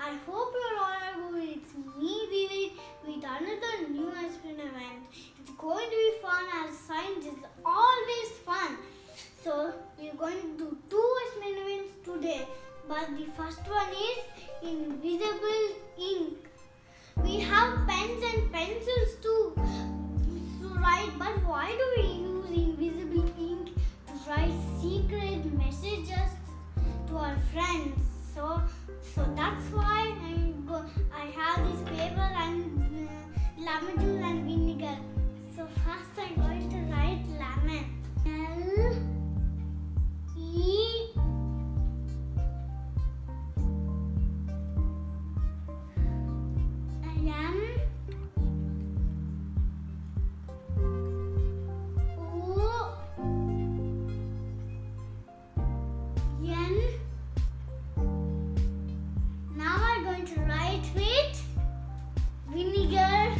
I hope you're all good. It's me, Vivid, with another new experiment. It's going to be fun as science is always fun. So we're going to do 2 experiments today. But the first one is invisible ink. We have pens and pencils to write, but why do we use invisible ink to write secret messages to our friends? So that's why I have this paper and lemon juice and vinegar. So first I'm going to write lemon. To write with vinegar.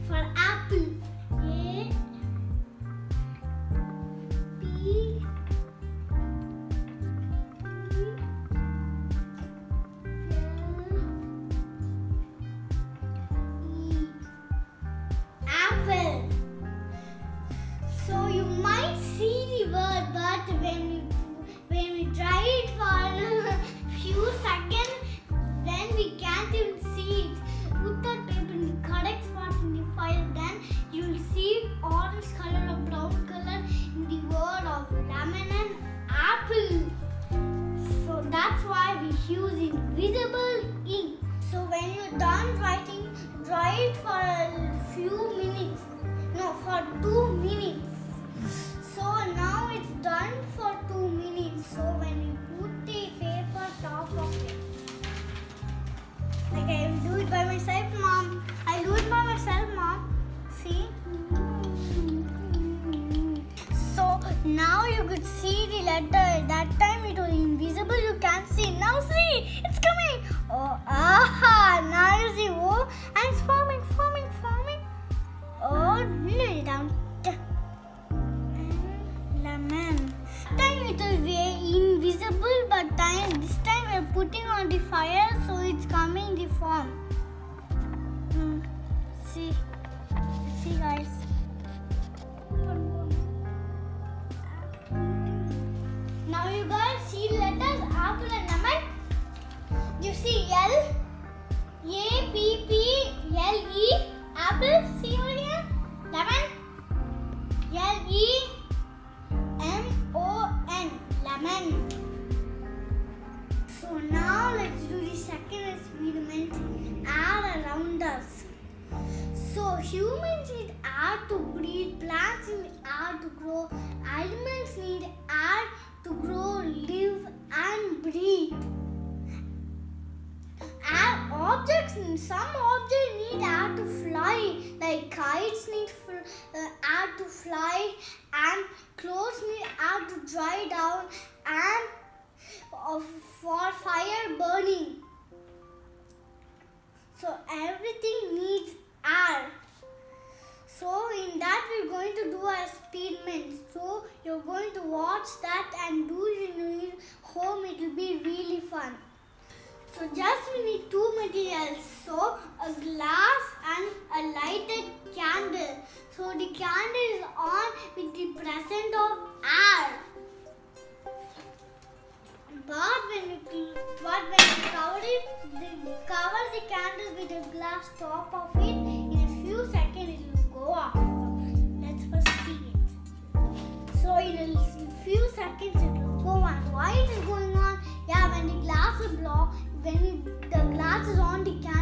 For apple, A P apple. So you might see the word, but when we try it for a few seconds, then we can't even see it. Put that paper in the correct spot in the file, then you will see orange color or brown color in the word of lemon and apple. So that's why we use invisible ink. So when you're done writing, try it for a few minutes. No, for 2 minutes. So now it's done for 2 minutes. So when you put the paper top of it, like I will do it by myself, Mom. I'll do it by myself, Mom. See? So now you could see the letter. That time it was invisible. You can't see. Now see, it's coming. Oh, aha! Now you see. Oh, and it's forming. Oh, little down. Lemon. Time it will be invisible, but this time we are putting on the fire, so it's coming the form. See guys. Now you guys see letters apple and lemon. You see L A P P L E apple. See over here. Lemon. L E M-O-N, lemon. So now let's do the second experiment, air around us. So humans need air to breathe, plants need air to grow, animals need air to grow, live and breathe. Some objects need air to fly, like kites need air to fly, and clothes need air to dry down, and for fire burning. So everything needs air. So in that we're going to do an experiment. So you're going to watch that and do it in your home. It will be really fun. So just we need 2 materials. So a glass and a lighted candle. So the candle is on with the presence of air. But when we cover the candle with a glass top of it, in a few seconds it will go off. Let's first see it. So in a few seconds it will go on. Why it is going on? Yeah, when the glass is blocked, when the glass is on the candle,